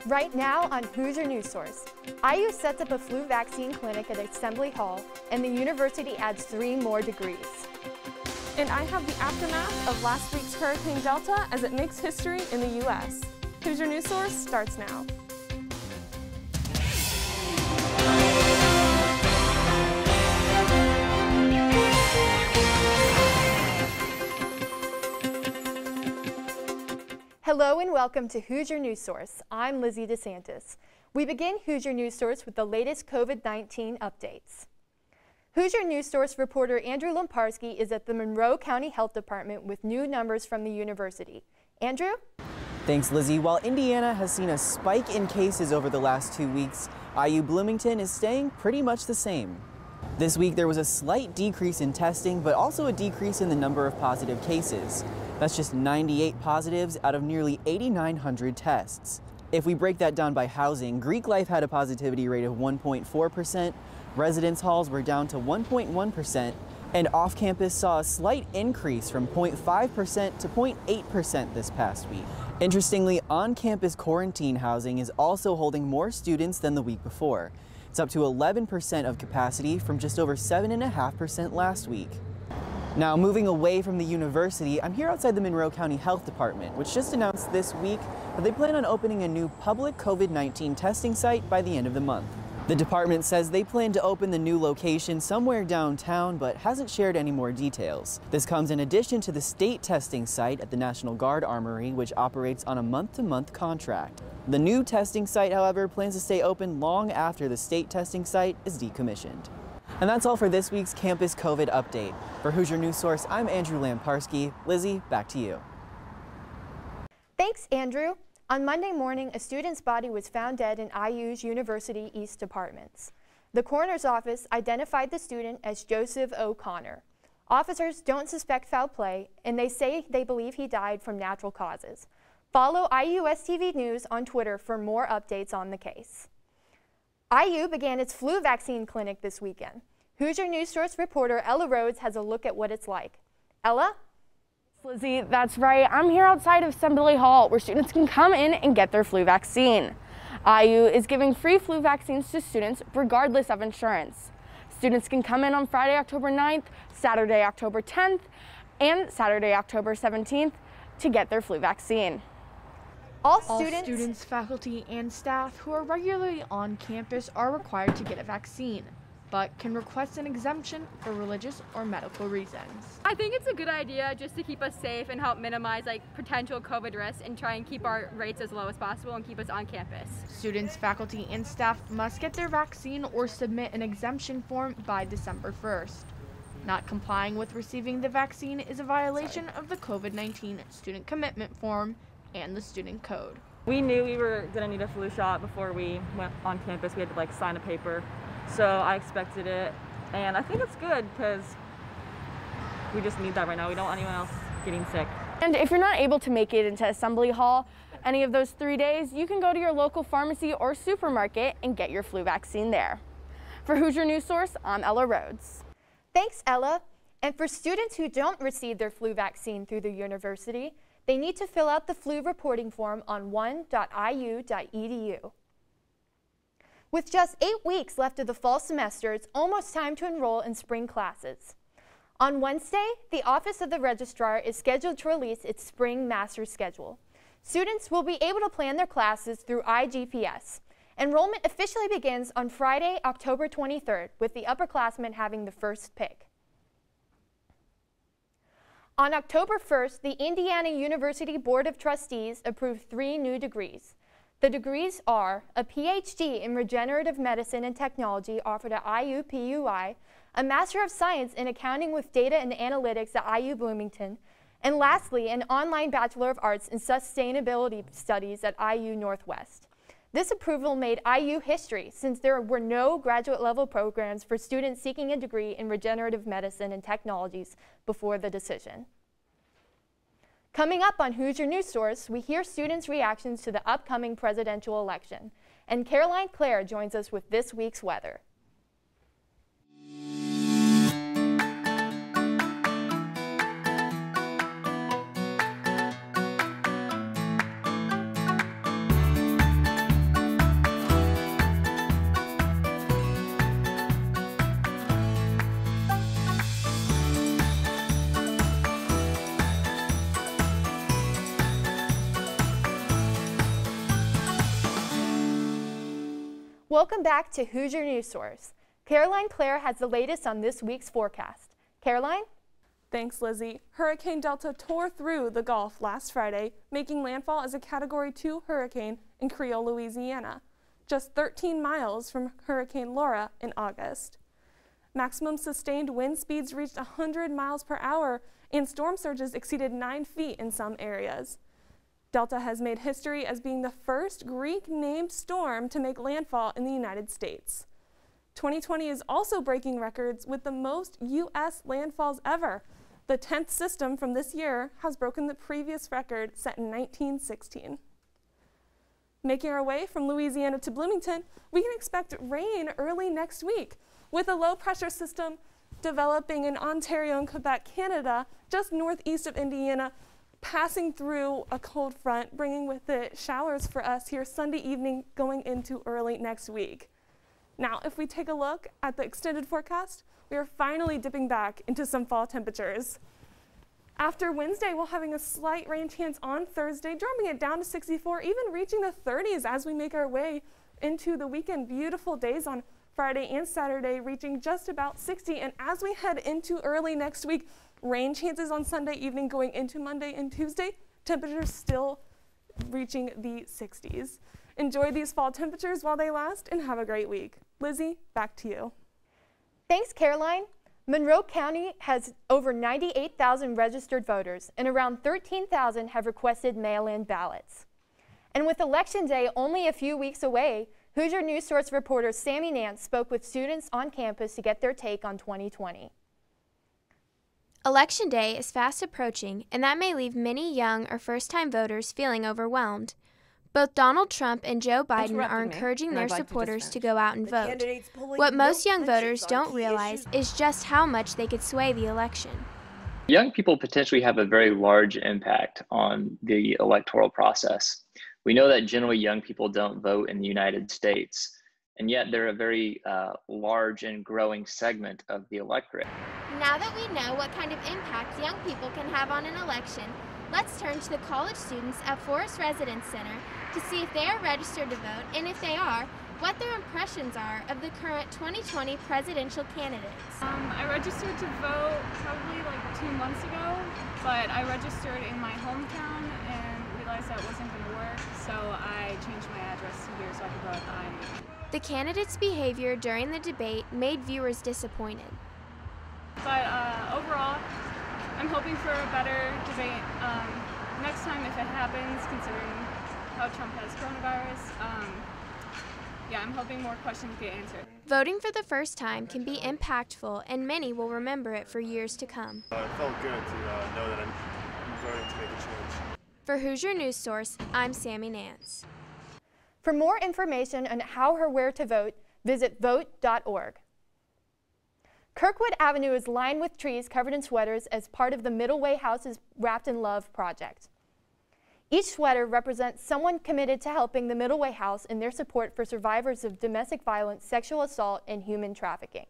Right now on Hoosier News Source, IU sets up a flu vaccine clinic at Assembly Hall, and the university adds 3 more degrees. And I have the aftermath of last week's Hurricane Delta as it makes history in the U.S. Hoosier News Source starts now. Hello and welcome to Hoosier News Source. I'm Lizzie DeSantis. We begin Hoosier News Source with the latest COVID-19 updates. Hoosier News Source reporter Andrew Lemparski is at the Monroe County Health Department with new numbers from the university. Andrew? Thanks, Lizzie. While Indiana has seen a spike in cases over the last 2 weeks, IU Bloomington is staying pretty much the same. This week there was a slight decrease in testing, but also a decrease in the number of positive cases. That's just 98 positives out of nearly 8,900 tests. If we break that down by housing, Greek Life had a positivity rate of 1.4%, residence halls were down to 1.1%, and off-campus saw a slight increase from 0.5% to 0.8% this past week. Interestingly, on-campus quarantine housing is also holding more students than the week before. It's up to 11% of capacity from just over 7.5% last week. Now, moving away from the university, I'm here outside the Monroe County Health Department, which just announced this week that they plan on opening a new public COVID-19 testing site by the end of the month. The department says they plan to open the new location somewhere downtown, but hasn't shared any more details. This comes in addition to the state testing site at the National Guard Armory, which operates on a month-to-month contract. The new testing site, however, plans to stay open long after the state testing site is decommissioned. And that's all for this week's Campus COVID Update. For Hoosier News Source, I'm Andrew Lamparski. Lizzie, back to you. Thanks, Andrew. On Monday morning, a student's body was found dead in IU's University East Apartments. The coroner's office identified the student as Joseph O'Connor. Officers don't suspect foul play, and they say they believe he died from natural causes. Follow IUSTV News on Twitter for more updates on the case. IU began its flu vaccine clinic this weekend. Hoosier News Source reporter Ella Rhodes has a look at what it's like. Ella? Lizzie, that's right. I'm here outside of Assembly Hall where students can come in and get their flu vaccine. IU is giving free flu vaccines to students regardless of insurance. Students can come in on Friday, October 9th, Saturday, October 10th, and Saturday, October 17th to get their flu vaccine. All students, faculty, and staff who are regularly on campus are required to get a vaccine, but can request an exemption for religious or medical reasons. I think it's a good idea just to keep us safe and help minimize potential COVID risks and try and keep our rates as low as possible and keep us on campus. Students, faculty, and staff must get their vaccine or submit an exemption form by December 1st. Not complying with receiving the vaccine is a violation of the COVID-19 student commitment form and the student code. We knew we were going to need a flu shot before we went on campus. We had to sign a paper. So I expected it, and I think it's good because we just need that right now. We don't want anyone else getting sick. And if you're not able to make it into Assembly Hall any of those 3 days, you can go to your local pharmacy or supermarket and get your flu vaccine there. For Hoosier News Source, I'm Ella Rhodes. Thanks, Ella. And for students who don't receive their flu vaccine through the university, they need to fill out the flu reporting form on one.iu.edu. With just 8 weeks left of the fall semester, it's almost time to enroll in spring classes. On Wednesday, the Office of the Registrar is scheduled to release its spring master's schedule. Students will be able to plan their classes through iGPS. Enrollment officially begins on Friday, October 23rd, with the upperclassmen having the first pick. On October 1st, the Indiana University Board of Trustees approved 3 new degrees. The degrees are a PhD in Regenerative Medicine and Technology offered at IUPUI, a Master of Science in Accounting with Data and Analytics at IU Bloomington, and lastly, an online Bachelor of Arts in Sustainability Studies at IU Northwest. This approval made IU history since there were no graduate-level programs for students seeking a degree in regenerative medicine and technologies before the decision. Coming up on Hoosier News Source, we hear students' reactions to the upcoming presidential election. And Caroline Clare joins us with this week's weather. Welcome back to Hoosier News Source. Caroline Clare has the latest on this week's forecast. Caroline? Thanks, Lizzie. Hurricane Delta tore through the Gulf last Friday, making landfall as a Category 2 hurricane in Creole, Louisiana, just 13 miles from Hurricane Laura in August. Maximum sustained wind speeds reached 100 miles per hour, and storm surges exceeded 9 feet in some areas. Delta has made history as being the first Greek-named storm to make landfall in the United States. 2020 is also breaking records with the most U.S. landfalls ever. The 10th system from this year has broken the previous record set in 1916. Making our way from Louisiana to Bloomington, we can expect rain early next week, with a low-pressure system developing in Ontario and Quebec, Canada, just northeast of Indiana, passing through a cold front, bringing with it showers for us here Sunday evening going into early next week. Now, if we take a look at the extended forecast, we are finally dipping back into some fall temperatures. After Wednesday, we're having a slight rain chance on Thursday, dropping it down to 64, even reaching the 30s as we make our way into the weekend. Beautiful days on Friday and Saturday, reaching just about 60. And as we head into early next week, rain chances on Sunday evening going into Monday and Tuesday, temperatures still reaching the 60s. Enjoy these fall temperatures while they last and have a great week. Lizzie, back to you. Thanks, Caroline. Monroe County has over 98,000 registered voters, and around 13,000 have requested mail-in ballots. And with Election Day only a few weeks away, Hoosier News Source reporter Sammy Nance spoke with students on campus to get their take on 2020. Election Day is fast approaching, and that may leave many young or first-time voters feeling overwhelmed. Both Donald Trump and Joe Biden are encouraging their supporters to go out and vote. What most young voters don't realize is just how much they could sway the election. Young people potentially have a very large impact on the electoral process. We know that generally young people don't vote in the United States, and yet they're a very large and growing segment of the electorate. Now that we know what kind of impact young people can have on an election, let's turn to the college students at Forest Residence Center to see if they are registered to vote, and if they are, what their impressions are of the current 2020 presidential candidates. I registered to vote probably like 2 months ago, but I registered in my hometown and realized that wasn't going to work, so I changed my address to here so I could vote at the IMU. The candidates' behavior during the debate made viewers disappointed. But overall, I'm hoping for a better debate next time if it happens, considering how Trump has coronavirus. Yeah, I'm hoping more questions get answered. Voting for the first time can be impactful, and many will remember it for years to come. It felt good to know that I'm voting to make a change. For Hoosier News Source, I'm Sammy Nance. For more information on how or where to vote, visit vote.org. Kirkwood Avenue is lined with trees covered in sweaters as part of the Middle Way House's Wrapped in Love project. Each sweater represents someone committed to helping the Middle Way House in their support for survivors of domestic violence, sexual assault, and human trafficking.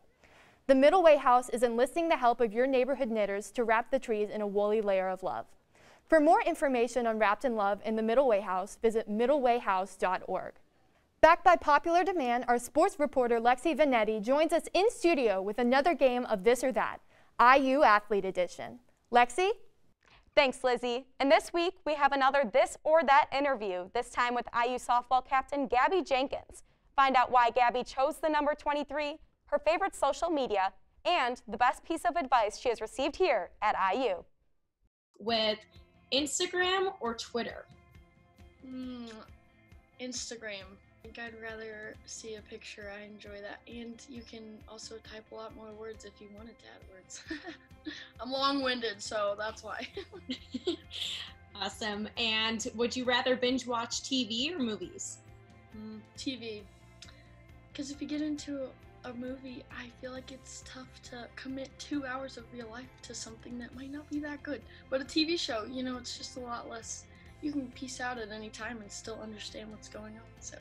The Middle Way House is enlisting the help of your neighborhood knitters to wrap the trees in a woolly layer of love. For more information on Wrapped in Love and the Middle Way House, visit middlewayhouse.org. Backed by popular demand, our sports reporter Lexi Vanetti joins us in studio with another game of This or That, IU Athlete Edition. Lexi? Thanks, Lizzie. And this week, we have another This or That interview, this time with IU softball captain Gabby Jenkins. Find out why Gabby chose the number 23, her favorite social media, and the best piece of advice she has received here at IU. With Instagram or Twitter? Instagram. I think I'd rather see a picture. I enjoy that. And you can also type a lot more words if you wanted to add words. I'm long-winded, so that's why. Awesome. And would you rather binge watch TV or movies? TV. Because if you get into a movie, I feel like it's tough to commit 2 hours of your life to something that might not be that good. But a TV show, you know, it's just a lot less. You can peace out at any time and still understand what's going on. So.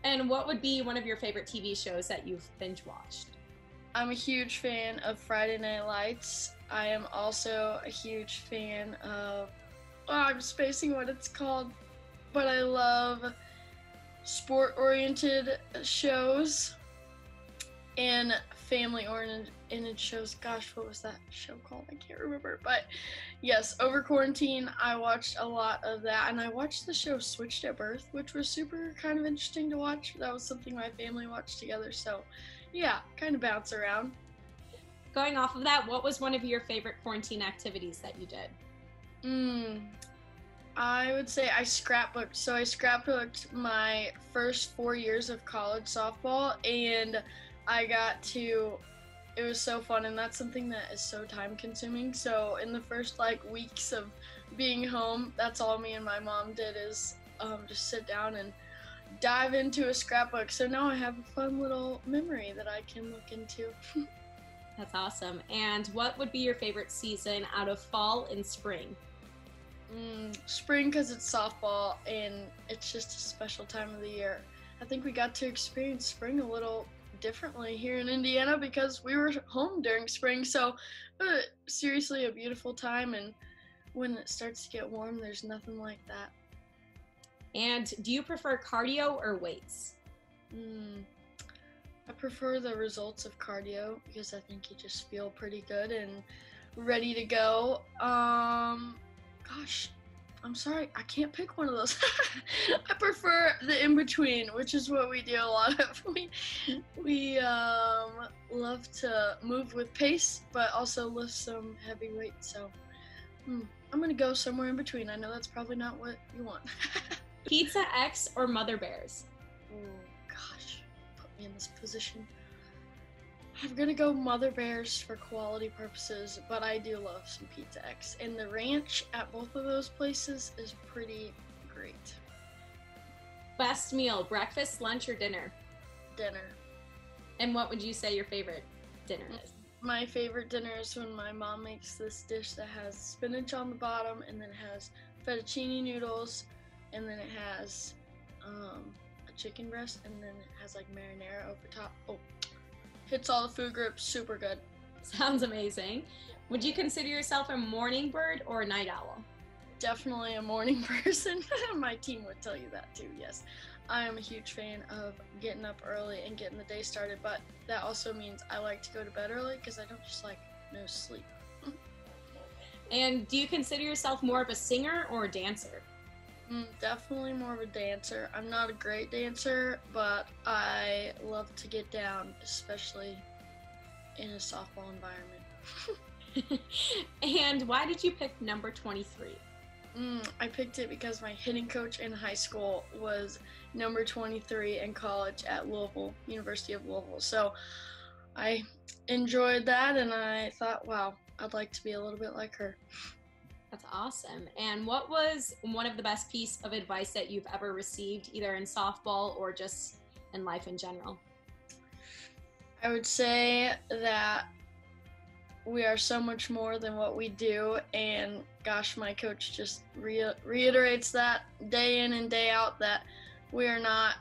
And what would be one of your favorite TV shows that you've binge watched? I'm a huge fan of Friday Night Lights. I am also a huge fan of, I'm spacing what it's called, but I love sport-oriented shows and family-oriented shows. Gosh, what was that show called? I can't remember. But yes, over quarantine, I watched a lot of that. And I watched the show Switched at Birth, which was super kind of interesting to watch. That was something my family watched together. So yeah, kind of bounce around. Going off of that, what was one of your favorite quarantine activities that you did? I would say I scrapbooked. So I scrapbooked my first 4 years of college softball, and it was so fun, and that's something that is so time consuming. So in the first weeks of being home, that's all me and my mom did is just sit down and dive into a scrapbook. So now I have a fun little memory that I can look into. That's awesome. And what would be your favorite season out of fall and spring? Spring, because it's softball and it's just a special time of the year. I think we got to experience spring a little differently here in Indiana because we were home during spring. So seriously, a beautiful time, and when it starts to get warm, there's nothing like that. And do you prefer cardio or weights? I prefer the results of cardio because I think you just feel pretty good and ready to go. Gosh, I'm sorry, I can't pick one of those. I prefer the in-between, which is what we do a lot of. We love to move with pace, but also lift some heavy weights. So I'm gonna go somewhere in between. I know that's probably not what you want. Pizza X or Mother Bears? Oh gosh, put me in this position. I'm gonna go Mother Bears for quality purposes, but I do love some Pizza X. And the ranch at both of those places is pretty great. Best meal, breakfast, lunch, or dinner? Dinner. And what would you say your favorite dinner is? My favorite dinner is when my mom makes this dish that has spinach on the bottom, and then it has fettuccine noodles, and then it has a chicken breast, and then it has marinara over top. Oh, hits all the food groups, super good. Sounds amazing. Would you consider yourself a morning bird or a night owl? Definitely a morning person. My team would tell you that too, yes. I am a huge fan of getting up early and getting the day started, but that also means I like to go to bed early because I don't just no sleep. And do you consider yourself more of a singer or a dancer? Definitely more of a dancer. I'm not a great dancer, but I love to get down, especially in a softball environment. And why did you pick number 23? I picked it because my hitting coach in high school was number 23 in college at Louisville, University of Louisville. So I enjoyed that, and I thought, wow, I'd like to be a little bit like her. That's awesome. And what was one of the best piece of advice that you've ever received, either in softball or just in life in general? I would say that we are so much more than what we do, and gosh, my coach just reiterates that day in and day out, that we're not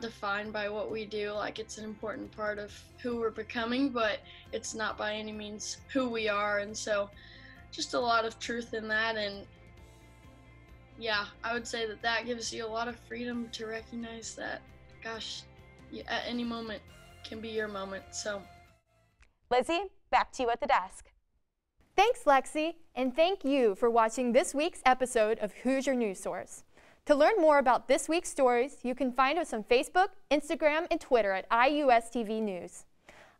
defined by what we do. It's an important part of who we're becoming, but it's not by any means who we are. And so just a lot of truth in that, and yeah, I would say that gives you a lot of freedom to recognize that, gosh, at any moment can be your moment. So Lizzie, back to you at the desk. Thanks, Lexi, and thank you for watching this week's episode of Hoosier News Source. To learn more about this week's stories, you can find us on Facebook, Instagram, and Twitter at IUSTV News.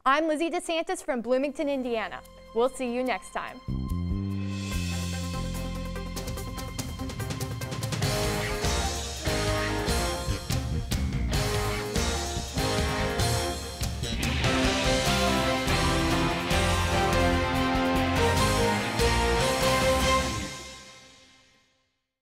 I'm Lizzie DeSantis from Bloomington, Indiana. We'll see you next time.